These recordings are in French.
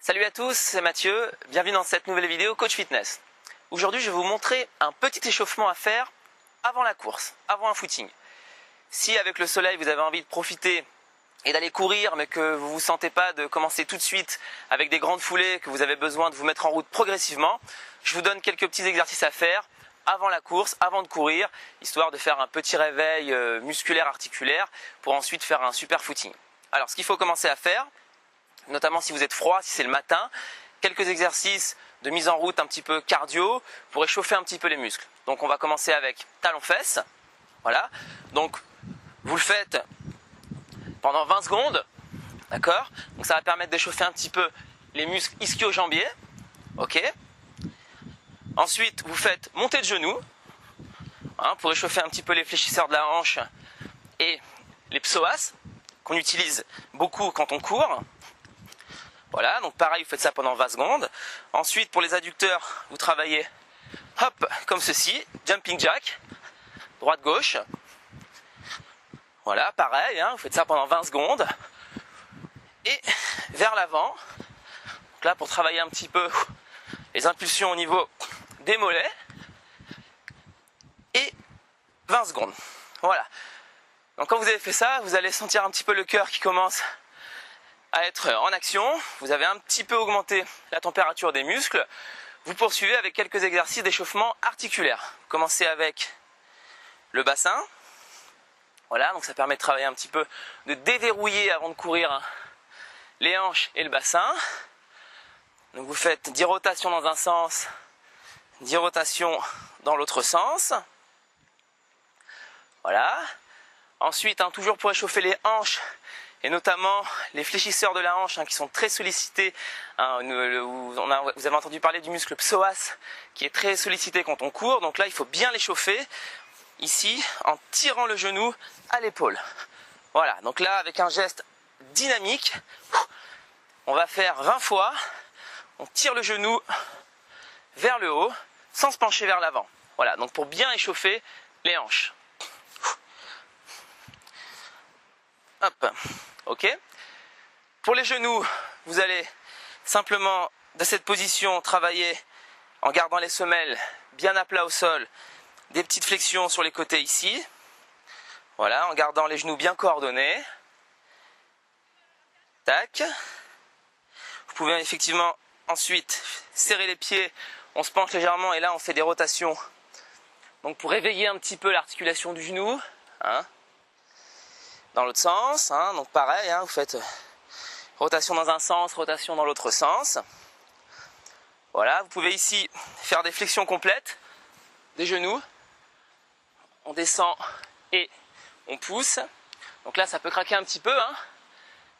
Salut à tous, c'est Mathieu, bienvenue dans cette nouvelle vidéo Coach Fitness. Aujourd'hui je vais vous montrer un petit échauffement à faire avant la course, avant un footing. Si avec le soleil vous avez envie de profiter et d'aller courir mais que vous ne vous sentez pas de commencer tout de suite avec des grandes foulées, que vous avez besoin de vous mettre en route progressivement, je vous donne quelques petits exercices à faire avant la course, avant de courir, histoire de faire un petit réveil musculaire articulaire pour ensuite faire un super footing. Alors ce qu'il faut commencer à faire, notamment si vous êtes froid, si c'est le matin, quelques exercices de mise en route un petit peu cardio pour échauffer un petit peu les muscles. Donc on va commencer avec talons-fesses, voilà, donc vous le faites pendant 20 secondes, d'accord? Donc ça va permettre d'échauffer un petit peu les muscles ischio-jambiers, ok? Ensuite vous faites montée de genoux, pour échauffer un petit peu les fléchisseurs de la hanche et les psoas, qu'on utilise beaucoup quand on court. Voilà, donc pareil, vous faites ça pendant 20 secondes. Ensuite, pour les adducteurs, vous travaillez, hop, comme ceci, jumping jack, droite-gauche. Voilà, pareil, vous faites ça pendant 20 secondes. Et vers l'avant, donc là pour travailler un petit peu les impulsions au niveau des mollets. Et 20 secondes. Voilà. Donc quand vous avez fait ça, vous allez sentir un petit peu le cœur qui commence à être en action, vous avez un petit peu augmenté la température des muscles, vous poursuivez avec quelques exercices d'échauffement articulaire. Commencez avec le bassin, voilà, donc ça permet de travailler un petit peu, de déverrouiller avant de courir les hanches et le bassin. Donc vous faites 10 rotations dans un sens, 10 rotations dans l'autre sens, voilà. Ensuite, toujours pour échauffer les hanches, et notamment les fléchisseurs de la hanche qui sont très sollicités. Vous avez entendu parler du muscle psoas qui est très sollicité quand on court. Donc là, il faut bien l'échauffer ici en tirant le genou à l'épaule. Voilà, donc là, avec un geste dynamique, on va faire 20 fois. On tire le genou vers le haut sans se pencher vers l'avant. Voilà, donc pour bien échauffer les hanches. Hop, ok. Pour les genoux, vous allez simplement, de cette position, travailler en gardant les semelles bien à plat au sol, des petites flexions sur les côtés ici. Voilà, en gardant les genoux bien coordonnés. Tac. Vous pouvez effectivement ensuite serrer les pieds, on se penche légèrement et là on fait des rotations. Donc pour réveiller un petit peu l'articulation du genou, dans l'autre sens, donc pareil, vous faites rotation dans un sens, rotation dans l'autre sens. Voilà, vous pouvez ici faire des flexions complètes des genoux. On descend et on pousse. Donc là, ça peut craquer un petit peu,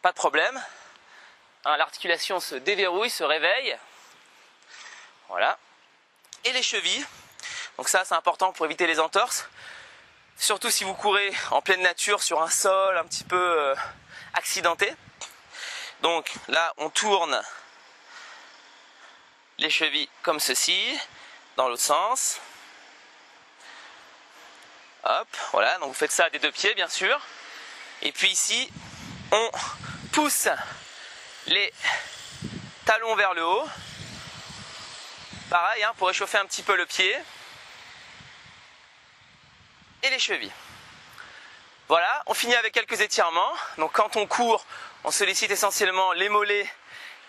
pas de problème. L'articulation se déverrouille, se réveille. Voilà. Et les chevilles. Donc ça, c'est important pour éviter les entorses. Surtout si vous courez en pleine nature sur un sol un petit peu accidenté. Donc là, on tourne les chevilles comme ceci, dans l'autre sens. Hop, voilà, donc vous faites ça des deux pieds bien sûr. Et puis ici, on pousse les talons vers le haut. Pareil, pour réchauffer un petit peu le pied. Et les chevilles. Voilà, on finit avec quelques étirements. Donc quand on court, on sollicite essentiellement les mollets,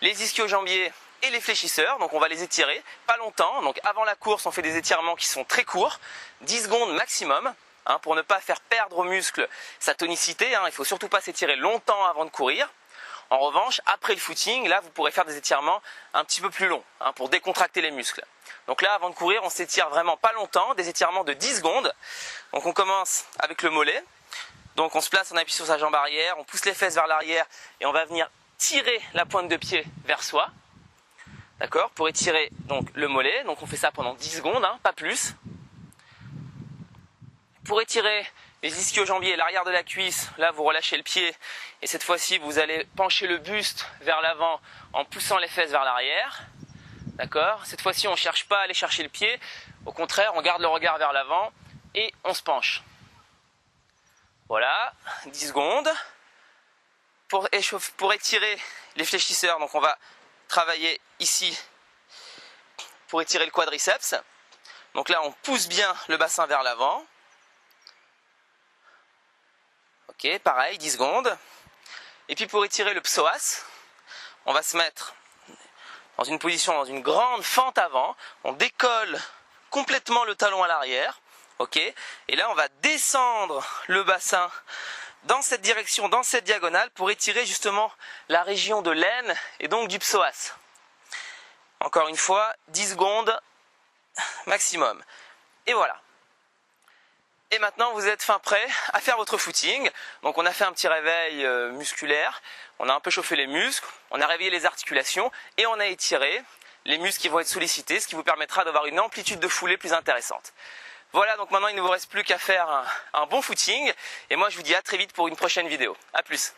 les ischio-jambiers et les fléchisseurs. Donc on va les étirer, pas longtemps. Donc avant la course, on fait des étirements qui sont très courts, 10 secondes maximum, pour ne pas faire perdre aux muscles sa tonicité. Il ne faut surtout pas s'étirer longtemps avant de courir. En revanche, après le footing, là vous pourrez faire des étirements un petit peu plus longs, pour décontracter les muscles. Donc là, avant de courir, on s'étire vraiment pas longtemps, des étirements de 10 secondes. Donc on commence avec le mollet. Donc on se place, on appuie sur sa jambe arrière, on pousse les fesses vers l'arrière et on va venir tirer la pointe de pied vers soi. D'accord? Pour étirer donc le mollet. Donc on fait ça pendant 10 secondes, pas plus. Pour étirer les ischio-jambiers, l'arrière de la cuisse, là vous relâchez le pied et cette fois-ci vous allez pencher le buste vers l'avant en poussant les fesses vers l'arrière. D'accord? Cette fois-ci on ne cherche pas à aller chercher le pied, au contraire on garde le regard vers l'avant et on se penche. Voilà, 10 secondes. Pour étirer les fléchisseurs, donc on va travailler ici pour étirer le quadriceps. Donc là, on pousse bien le bassin vers l'avant. Ok, pareil, 10 secondes. Et puis pour étirer le psoas, on va se mettre dans une position, dans une grande fente avant. On décolle complètement le talon à l'arrière. Ok, et là, on va descendre le bassin dans cette direction, dans cette diagonale, pour étirer justement la région de l'aine et donc du psoas. Encore une fois, 10 secondes maximum. Et voilà. Et maintenant, vous êtes fin prêt à faire votre footing. Donc on a fait un petit réveil musculaire, on a un peu chauffé les muscles, on a réveillé les articulations et on a étiré les muscles qui vont être sollicités, ce qui vous permettra d'avoir une amplitude de foulée plus intéressante. Voilà, donc maintenant il ne vous reste plus qu'à faire un bon footing. Et moi je vous dis à très vite pour une prochaine vidéo. A plus.